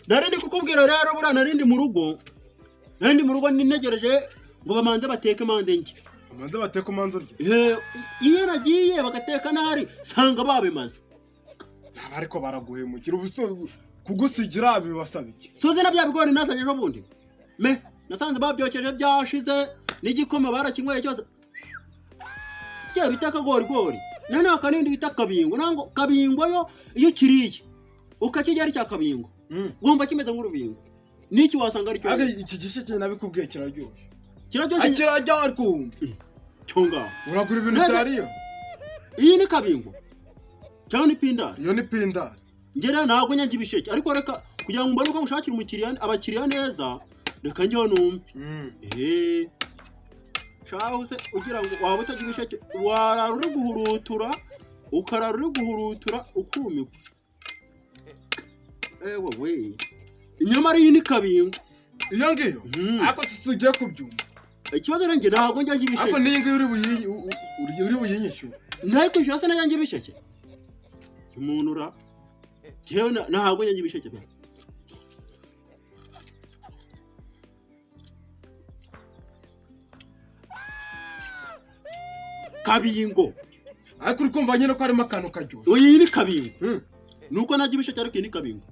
narindi kukubwira rero bura narindi mu rugo nintegereje ngo bamanze bateke mande nge amanze bateke manzo rye iyo nagiye bagateka nari sanga babimaze ariko baraguhemukira ubuso kugusigira bibasabiki soze na bya bigori nasanye ejo bundi nasanze babyokeje byashize n'igikoma barakinyweye cyose cye bitaka gori none akanindi bita kabingo nango kabingo yo iyo kiriye ukakigera cya kabingo ngomba kimeze nk'urubingo niki wasanga ari cyo aga iki gisheke nabikubwiye kiraryoshye kiraryoshye ariko cyonga uragura ibintu byariyo iyi ni kabingo cyangwa ni pindari iyo ni pindari ngera ntabwo nyange ibisheke ariko reka kugira ngo mbone uko ngushakira umukiriya abakiriya neza reka njyewe numve shaho se ugira ngo waba utagira ibisheke wararuri guhurutura ukararuri guhurutura ukumikwa ewe we inyama ari ni kabingo iyo ngiyo ako tugiye kubyumva ikibazo nanjye ntabwo njyange ibisheke ako ningi uri buyinyishyura nayo kwishyura se nanjye ibisheke umuntu ura jewe ntabwo njyange ibisheke pe kabingo ariko uri kumva nyine ko harimo akantu karyoshye iyi ni kabingo nuko najya ibisheke ariko iyi ni kabingo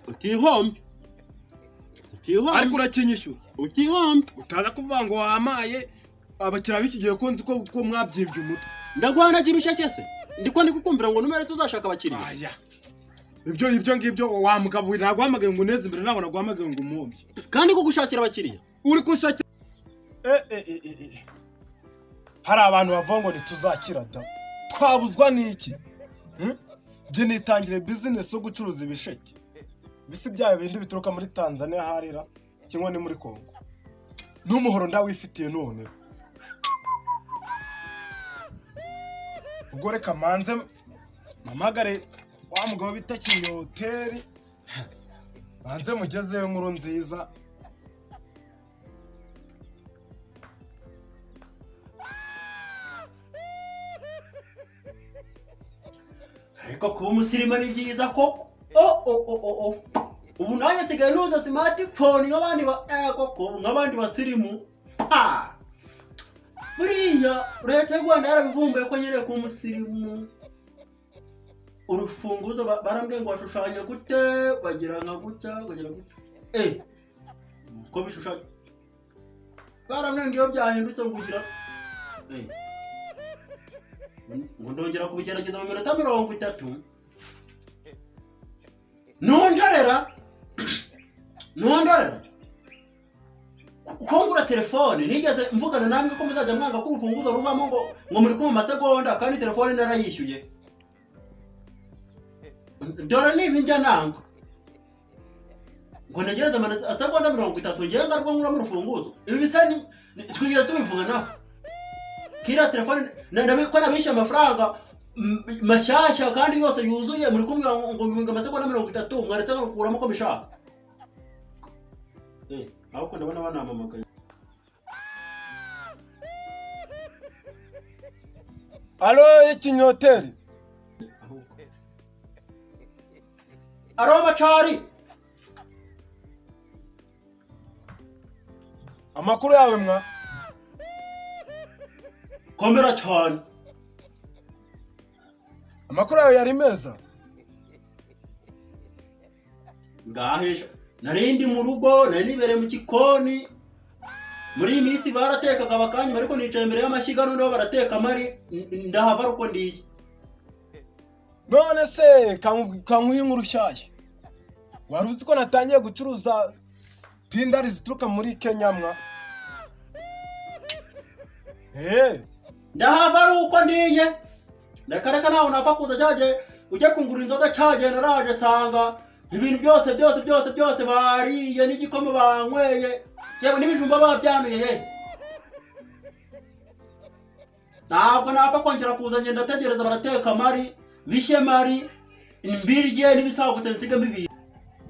utihombe ariko urakinyishyura utihombe utaza kuvuga ngo wamaye abakiriya b'iki gihe ko nzi ko mwabyimbye umutwe ndagwanagira ibisheke se ndiko ndikukumvira ngo numere tuzashaka abakiriya aya ibyo ngibyo wa mugabo ntabwo wamagaye ngo uneze imbere ntabwo nagwamagaye ngo umumbye kandi ko gushakira abakiriya uri gushakira hari abantu bavuga ngo ntituzakira da twabuzwa n'iki bye nitangire business yo gucuruza ibisheke bisi byayo bindi bituruka muri Tanzania harira kimwe ni muri Kongo n'umuhoro ndawifitiye none ubwo reka manze mamagare wa mugabo bita Kinyoteri manze mugezeyo nkuru nziza ariko kuba umusirimu ni byiza koko ubu nanjye nsigaye nuza smartphone nk'abandi basirimu buriya leta y'u Rwanda yarabivumbuye ko nyereye kuba umusirimu urufunguzo barambwiye ngo washushanya gute bagira nka gutya ko bishushanya barambwiye ngo iyo byahindutse kugira ngo ndongera kubigerageza mu minota 30 nondorera kongura telefone nigeze mvugana namwe ko muzajya mwanga ko urufunguzo ruvamo ngo muri kuma masegonda kandi telefone narayishyuye dore niba njya nanga ngo negereze amasegonda 30 ngiye ngarwo nkura mu rufunguzo ibi bisa twigeze tubivuga nawe kira telefone ko nabishe amafaranga mashyashya kandi yose yuzuye muri kumwe ngo amasegonda 30 mwaretse gukuramo ko bishaka ahubwo ndabona banamamagaye alo Kinyoteri aro macari amakuru yawe mwa komera cyane amakuru yawe yari meza ngahisha narindi mu rugo nari nibereye mu gikoni muri iyi minsi baratekaga bakanyuma ariko nicaye imbere y'amashyiga noneho barateka mari ndahava uko ndiye none se kankuye inkuru nshyashya wari uzi ko natangiye gucuruza pindari zituruka muri Kenya mwa ndahava uko ndiye reka nawe napfa kuza cyaje ujya kungura inzoga cyaje naraje sanga ibintu byose bariye n'igikoma banyweye yewe n'ibijumba babyanuye ntabwo napfa kongera kuza ngenda ndategereza barateka mari bishe mari imbirye n'ibisagutse nsiga mbibiri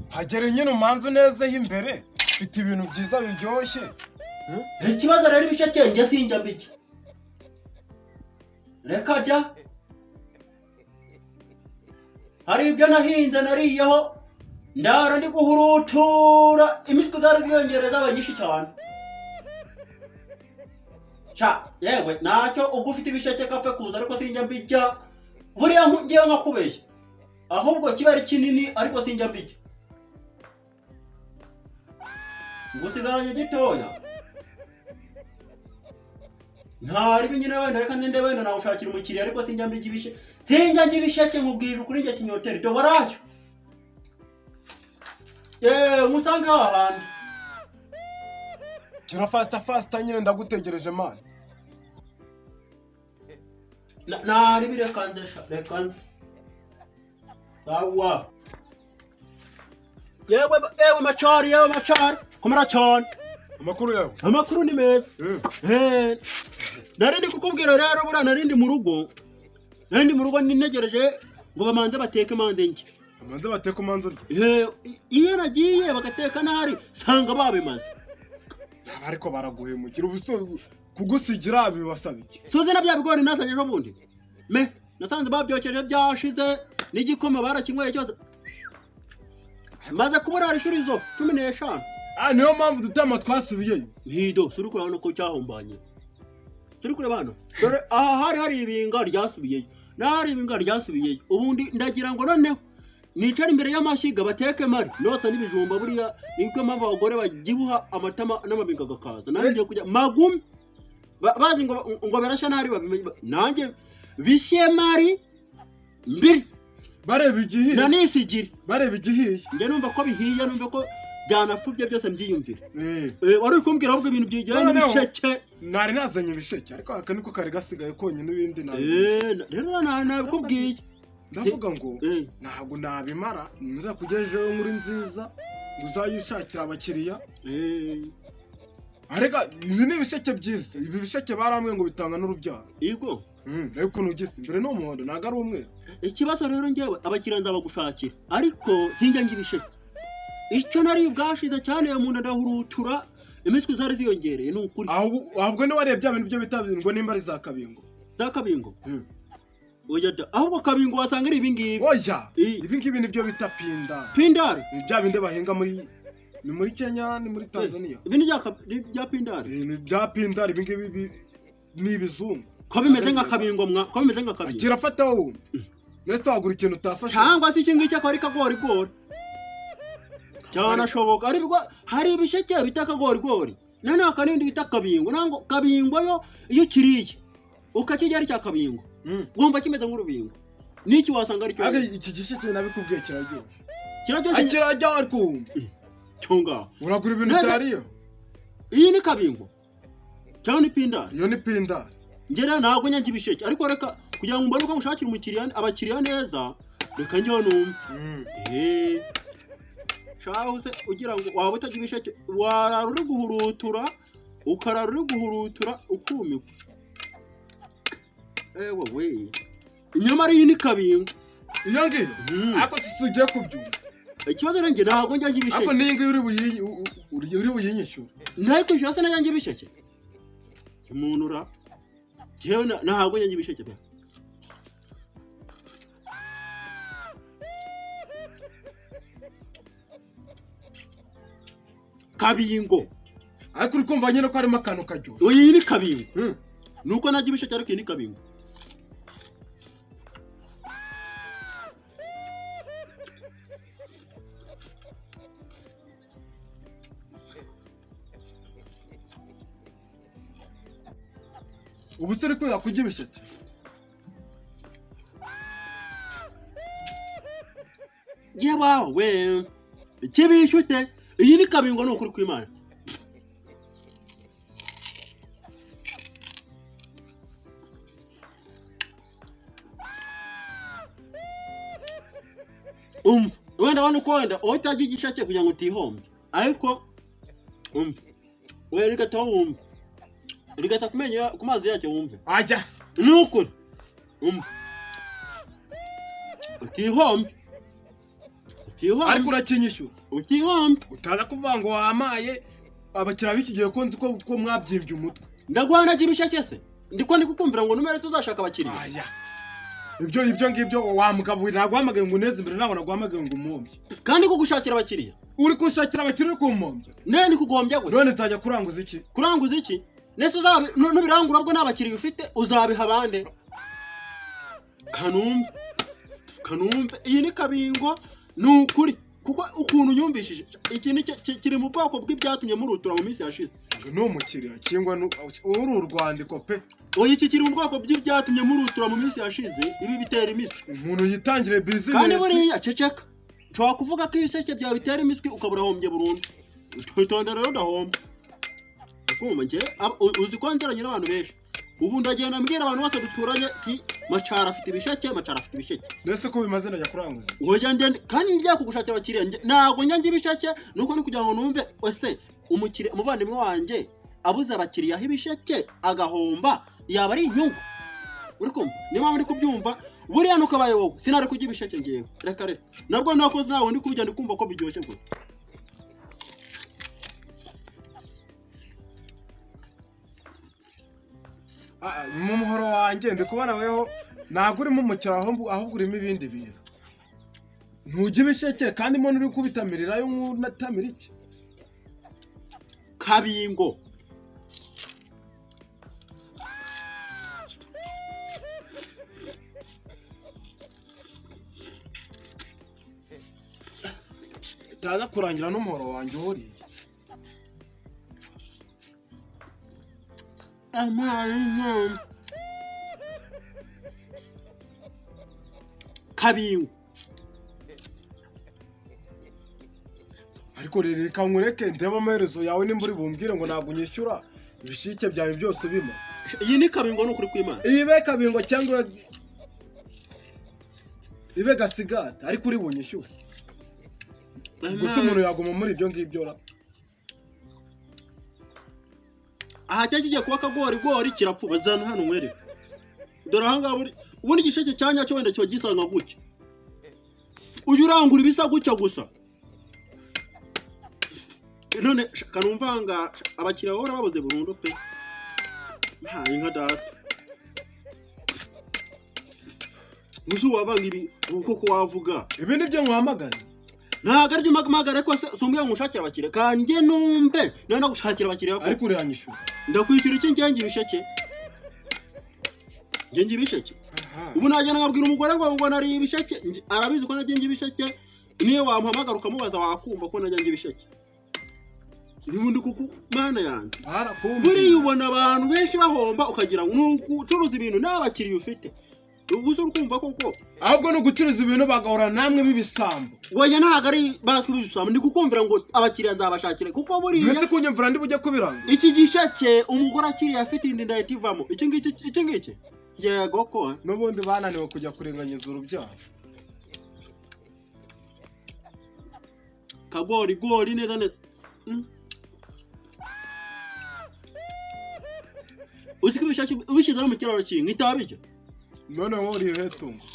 hagere nyine umanzu nezeho imbere ufite ibintu byiza biryoshye. Ikibazo rero ibisheke njye sinjya mbijya. Reka jya. Hari ibyo nahinze nariyeho ndara ndi guhurutura imitwe zari ziyongereza abanyinshi cyane. Yewe nacyo ubwo ufite ibisheke kapfe kuza ariko sinjya mbijya. Buriya ngewe nkakubeshya. Ahubwo kiba ari kinini ariko sinjya mbijya. Ngo sigaranye gitoya. Ntari binyine wenda reka ndende wenda nawushakira umukiriya ariko sinjya mbijya ibisheke. Sinjya njye ibisheke nkubwirira ukuri njye kinyoteri. Do baracyo. Musanga ahandi. Kira fasta nyine ndagutegereje man. Nari birekanze reka. Sawa. Yewe macari. Komera cyane. Amakuru yawe. Amakuru ni meza. Nari ndi kukubwira rero bura nari ndi mu rugo. Nari ndi mu rugo nintegereje ngo bamanze bateke mande nge. Bamanze bateke manzo. Iyo nagiye bagateka nari sanga babimaze. Ariko baraguhemukira ubuso kugusigira bibasabiki. Soze na bya bigori nasanye ejo bundi. Nasanze babyokeje byashize n'igikoma barakinyweye cyose. Maze kubura ishurizo 15. Niyo mpamvu dutama twasubiyeyo. Hido suri kurabona ko cyahombanye. Suri kurabana. Dore aha hari ibinga ryasubiyeyo. Nari ibinga ryasubiyeyo. Ubundi ndagira ngo noneho nicara imbere y'amashyiga bateke mari nota n'ibijumba buriya niko mpamvu abagore bagibuha amatama n'amabinga gakaza. Nanjye kujya magumi bazi ngo berasha nari babimenye nanjye bishe mari mbiri bareba igihiye nanisigire bareba igihiye nge numva ko bihiye numva ko byanapfubye byose mbyiyumvira. Wari kumbwira ahubwo ibintu byijyanye n'ibisheke. Nari nazanye ibisheke ariko aka niko kari gasigaye konyine n'ibindi rero nabikubwiye. Ndavuga ngo ntabwo nabimara nza kugejejeho muri nziza uzayishakira abakiriya. Arega ibi ni ibisheke byiza. Ibi bisheke baramwe ngo bitanga n'urubyaro. Yego. Rero ukuntu ugise imbere no muhondo naga ari umwe. Ikibazo rero ngewe abakiriya ndabagushakira ariko sinjya ngi ibisheke. Icyo nari bwashize cyane ya muntu ndahurutura imitwe zari ziyongereye n'ukuri. Ahubwo ni warebye ibintu byo bitabingo nimba ari za kabingo. Za kabingo. Oya da ahubwo kabingo wasanga ari ibingibi. Oya ibingibi nibyo bita pindari. Pindari bya binde bahinga muri Kenya ni muri Tanzania. Ibindi bya pindari. Ni bya pindari ibingibi ni ibizungu. Ko bimeze nka kabingo ko bimeze nka kabingo. Kirafata wowe. Nese wagura ikintu utafashe. Cyangwa se iki ngiki akari kagori gori. Cyana shoboka aribwo hari ibisheke bita kagori gori. None akanindi bita kabingo. Nango kabingo yo iyo kiriye ukakijya ari cya kabingo. Gomba kimeze nk'urubingo. Niki wasanga ari cyo. Iki gisheke nabikubwiye kiraryoshye. Kiraryoshye. Kirajya ariko. Cyonga. Uragura ibintu byariyo. Iyi ni kabingo. Cyangwa ni pindari. Iyo ni pindari. Ngera ntabwo nyange ibisheke ariko reka kugira ngo mbone uko mushakira umukiriya abakiriya neza reka njyewe numve. Shaho se ugira ngo waba utagira ibisheke warara uri guhurutura ukarara uri guhurutura ukumikwa. We inyama ari ni kabingo. Iyo ngiyo ako sisugiye kubyumva. Ikibazo renge ntabwo nyange ibisheke. Ako ningi uri buyinyishyura. Ntako kwishyura se nanyange ibisheke. Umuntu ra jewe ntabwo nyange ibisheke pe. Kabingo ariko uri kumva nyine ko harimo akantu kajyo. Iyi ni kabingo. Nuko najye ibisheke ariko iyi ni kabingo. Ubu se ariko yakujya ibisheke. Yebawe kibishyute iyi ni kabingo n'ukuri kw'Imana. Wenda wana kwenda utagira igishake kugira ngo utihombe ariko we reka tawumve reka kumenya ku mazi yacyo wumve ajya n'ukuri utihombe ariko urakinyishyura utihombe utaza kuvuga ngo wamaye abakiriya b'iki gihe ko nzi ko mwabyimbye umutwe ndaguhanagira ibisheke se ndiko kukumvira ngo numere tuzashaka abakiriya aya ibyo ngibyo wamugabura naguhamagaye ngo uneze imbere naho naguhamagaye ngo umuhombye kandi ko gushakira abakiriya uri kushakira abakiriya uri kumuhombya nene kugombya gwe none nzajya kuranguza iki nese nubirangura bwo n'abakiriya ufite uzabiha abande kanumve iyi ni kabingo ni ukuri kuko ukuntu yumvishije iki ni kiri mu bwoko bw'ibyatumye murutura mu minsi yashize ni umukiriya kingwa uri urwandiko pe oya iki kiri mu bwoko bw'ibyatumye murutura mu minsi yashize ibi bitera imitwe umuntu yitangire business kandi buriya ceceka nshobora kuvuga ko ibisheke byawe bitera imitwe ukabura hombye burundu twitonda rero ndahomba kumva nje uzi ko nzaranye n'abantu benshi ubu ndagenda mbwira abantu bose duturanye ti Macara afite ibisheke nese ko bimaze najya kuranguza ngoja ndende kandi njya kugushakira abakiriya nago njya ibisheke nuko ni kugira ngo numve ese umukire umuvandimwe wanje abuze abakiriya ibisheke agahomba yaba ari inyungu uri kumva niba muri kubyumva buriya nuko abaye wowe sinari kujya ibisheke ngiye reka nabwo nakoze nawe ndi kubijya ndikumva ko biryoshye gwe mu muhoro wanjye ndi kubona weho ntabwo urimo umukira ahubwo urimo ibindi bintu ntujya ibisheke kandi mbona uri kubitamirirayo nk'unatamira iki kabingo itaza kurangira n'umuhoro wanjye uhuriye kabingo ariko reka nkureke ndeba amaherezo yawe nimba uri bumbwire ngo ntabwo unyishyura ibishike byawe byose bima iyi ni kabingo n'ukuri kw'Imana iyi be kabingo cyangwa ibe gasigata ariko uri bunyishyure gusa umuntu yaguma muri ibyo ngibyo ra aha cyakigiye kuba kagori kirapfuba zana hano mwere dore aha ngaho ubundi igisheke cyanya cyo wenda cyo gisanga guke uyu urangura ibisa gucya gusa none kanumvanga abakiriya bahora babuze burundu pe nta inka data musu wabanga ibi uko wavuga ibi nibyo nkuhamagara ntago aryo magara ko sumbye ngushakira abakiriya kanje numve none ndagushakira abakiriya ariko uranyishyura ndakwishyura iki njye ibisheke njye ibisheke ubu najya ngabwira umugore ngo nari ibisheke arabizi ko najye ibisheke niyo wamuhamagara ukamubaza wakumva ko najye ibisheke nibundi kuko mana yanjye buri ubona abantu benshi bahomba ukagira ucuruza ibintu n'abakiriya ufite ubuze ukumva koko ahubwo no gucuruza ibintu bagahora namwe bibisambo oya ntago ari baswe bibisambo ndi kukumvira ngo abakiriya nzabashakire kuko buri ndetse kunyumvira ndi bujye kubiranga iki gisheke umugore akiriya afite indi ndayitivamo iki ngiki yego ko n'ubundi bananiwe kujya kurenganyiza urubyaro kagori neza neza uzi ko ibisheke ubishyize no mu kiraro kintu itabirya none wowe uri hetungo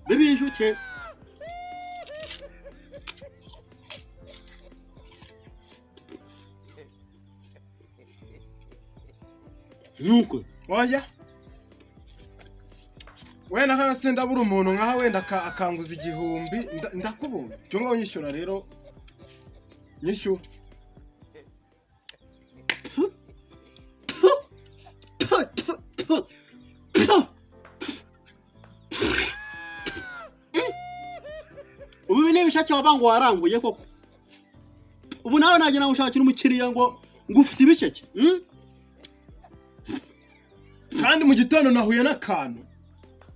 bibi inshuke nuko oya wenda nka se ndabura umuntu nkaha wenda akanguza 1000 ndakubonye cyo ngaho nyishyura rero nyishyura ubu ni ibishake wabango waranguye koko ubu nawe najya gushakira umukiriya ngo ufite ibisheke kandi mu gitondo nahuye n'akantu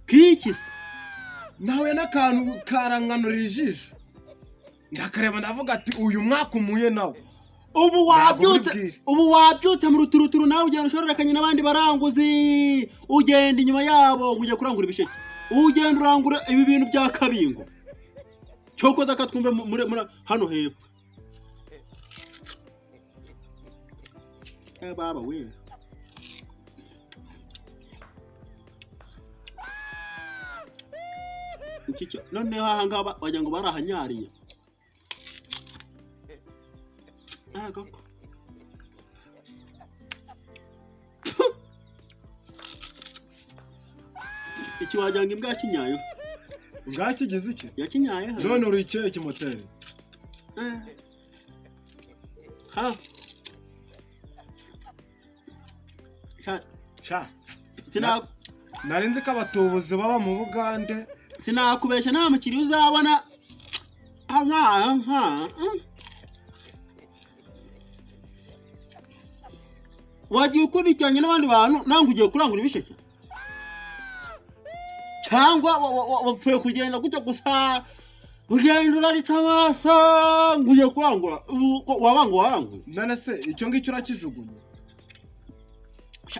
kikise nahuye n'akantu karanganurira ijisho ndakareba ndavuga ati uyu mwaka umuye nawe ubu wabyutse mu ruturuturu nawe ugenda ushoreranye n'abandi baranguzi ugenda inyuma yabo ujya kurangura ibisheke ugenda urangura ibi bintu bya kabingo cyoko dakatwumve muri hano hepfo baba we noneho aha ngaha wagira ngo barahanyariye. Iki wagira ngo imbwa yakinyayeho. Imbwa kigize iki? Yakinyayeho. None uri icyo kimoteri? Ha. Sha. Narinzi ko abatubuzi baba mu Bugande. Sinakubeshya nta mukiri uzabona. Wagiye ukurikiranye n'abandi bantu nange ugiye kurangura ibisheke cyangwa wapfuye kugenda gutyo gusa ugenda uraritse amaso ngo ugiye kurangura waranguye. None se icyo ngicyo urakijugunye?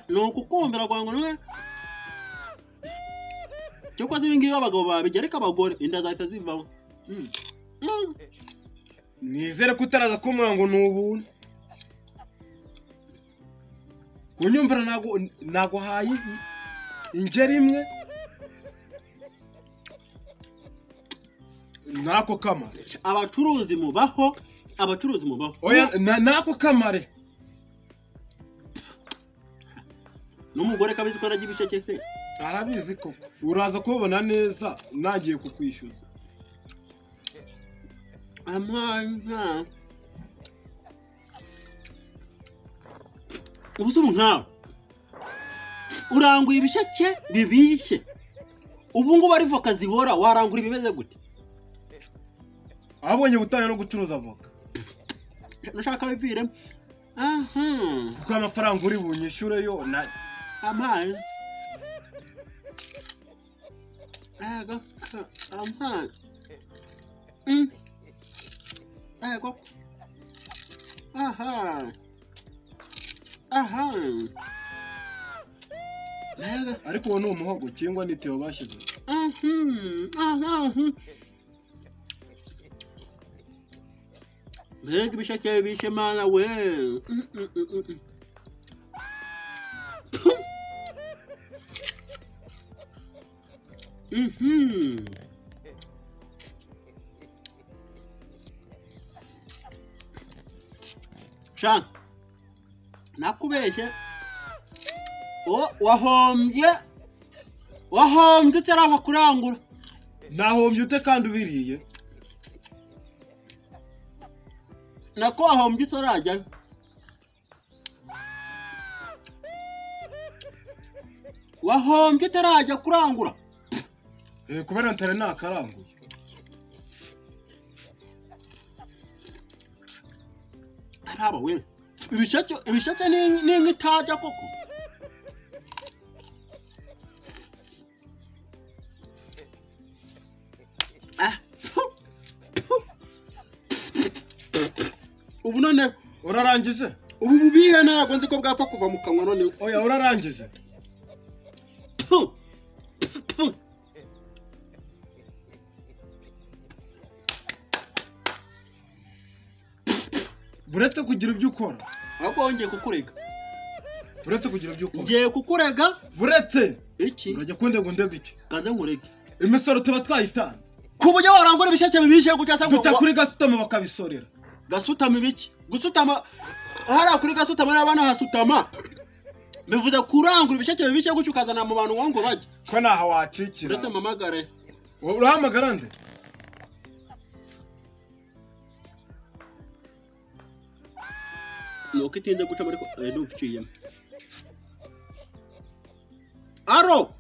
Ni ukukumvira ngo niwe cyo kwaza ibi ngibi abagabo babigereka abagore inda zahita zivamo. Nizere ko utaraza kumura ngo ni ubuntu. Unyumvira nago hayi ingeri imwe nako kamare. Abacuruzi mubaho. Oya nako kamare. N'umugore kabizi ko aragira ibisheke se. Arabizi ko uraza kubona neza nagiye kukwishyuza. Amana. Ubuzuru nkawe. Uranguye ibisheke bibishye. Ubu ngo bari voka zibora warangura ibimeze gute? Abonye butanye no gucuruza voka. Nashaka bipire. Kuko amafaranga uri bunyishyure yo na amaye. Aga amaye. Aga. Aha. Ariko uwo ni umuhogo cyangwa n'iteo bashyize. Mbega ibisheke bishe mana we. Sha nakubeshye wahombye utarava kurangura. Nahombye ute kandi ubiriye? Nako wahombye utarajya. Wahombye utarajya kurangura. Kubera ntare nakaranguye. Araba we. Ibisheke ni nk'itajya koko. Ubu none urarangije? Ubu bubihe ntabwo nzi ko bwapfa kuva mu kanwa none. Oya urarangije? Buretse kugira ibyo ukora. Ahubwo wongeye kukurega. Buretse kugira ibyo ukora. Ngiye kukurega. Buretse iki? Urajya kunde ngo ndege iki? Kanze nkurege. Imisoro tuba twayitanze. Ku buryo warangura ibisheke bibishe gutya se ngo duta kuri gasutama bakabisorera. Gasutama ibiki? Gusutama hara kuri gasutama n'abana hasutama. Bivuze kurangura ibisheke bibishe gutya ukazana mu bantu wango bajye. Ko naho wacikira. Uretse mamagare. Urahamagara nde? Nuko itinde guca muri ndumviciye. Aro.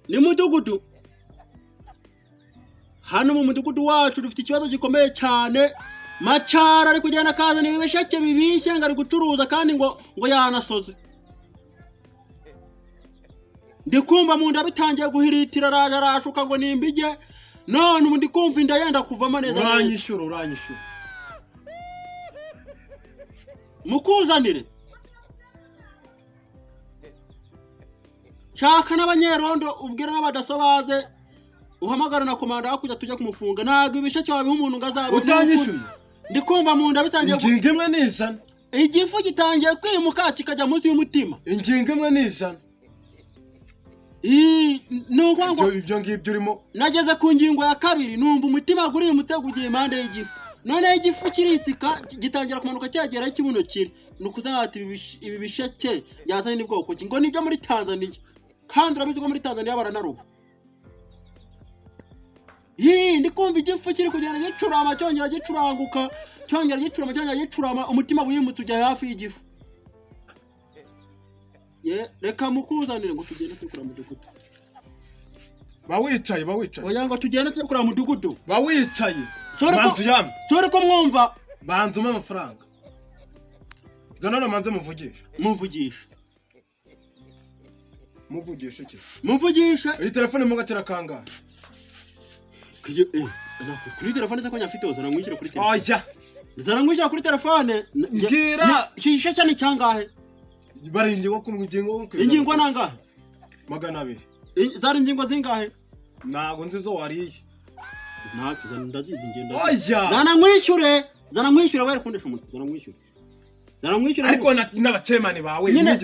Ni mudugudu. Hano mu mudugudu wacu dufite ikibazo gikomeye cyane. Macara ari kugenda kazana ibisheke bibishye ngari gucuruza kandi ngo yanasoze. Ndikumva mu nda bitangiye guhiritira arashuka ngo nimbige. None ubu ndikumva inda yenda kuvamo neza. Uranyishyura. Mukuzanire. Shaka n'abanyerondo ubwira n'abadasobaze uhamagara na komanda hakujya tujya kumufunga ntago ibisheke wabiha umuntu ngazaba utanyishuye. Ndikumva mu nda bitangiye ingingo imwe n'ijana. Igifu gitangiye kwimuka kikajya munsi y'umutima. Ingingo imwe n'ijana. Nugwango ibyo ngibyo urimo nageze ku ngingo ya kabiri numva umutima guri umutego ugiye impande y'igifu none igifu kiritika gitangira kumanuka cyagera ikibuno kiri nukuza ati ibi bisheke yazanye n'ibwoko ki ngo nibyo muri Tanzania kandi urabizi ko muri Tanzania baranaruba ndi kumva igifu kiri kugenda gicurama cyongera gicuranguka cyongera gicurama umutima wiyimutse ujya hafi y'igifu reka mukuzanire ngo tugende tukura mu dukutu bawicaye oya ngo tugende tukura mu dukutu bawicaye tore ko mwumva banzuma amafaranga zana namanze muvugisha iki iyi telefone mu gacira kangahe kuri telefone se ko nyafite uzana ngwishyira kuri telefone oya uzana ngwishyira kuri telefone ngira kishisha cyane cyangahe baringingo ku ngingo ingingo nangahe 200 zari ingingo zingahe nago nzizo wariye ntacyo ndazizi ngenda oya zana nkwishyure wari kundesha umuntu zana nkwishyure ariko n'abacemani bawe nyine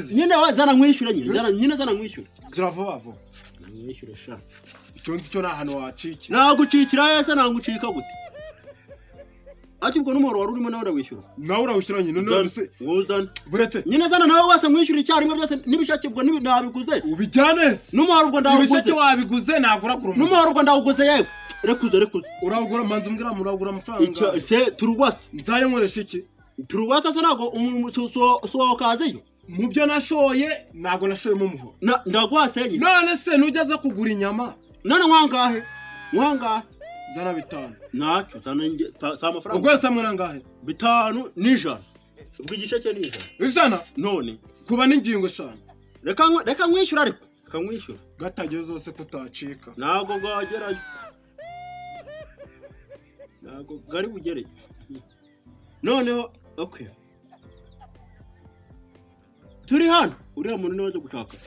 zana nkwishyure zana nkwishyure ziravuba nkwishyure sha icyo nzi cyo nahano waciki nagucikira yese nangucika gute akibwo n'umuro wari urimo nawe urawishyura nawe urawushyura nyine none se nguzana buretse nyine zana nawe wase nkwishyura icyarimwe byose nibishake bwo nabiguze ubijyane n'umuhoro ubwo ndawuguze ibishake wabiguze nagura ku rumuntu n'umuhoro ubwo ndawuguze yewe rekuze uragura manzi mbwira uragura amafaranga se turugwase nzayo nkoresha iki turugwase se nago so kazeyo mu byo nashoye nago nashoyemo umuhoro ndagwase nyine none se nujyaza kugura inyama none mwangahe zana 5 nacho zana sa amafaranga ugwese amwe nangahe 5 n'ijana ubwo igice cye n'ijana none kuba n'ingingo 5 reka nkwishyura ariko nkwishyura gatageze zose kutacika nago gagerayo nago gari bugere none okay turi hano uriya muntu niwe waje gushaka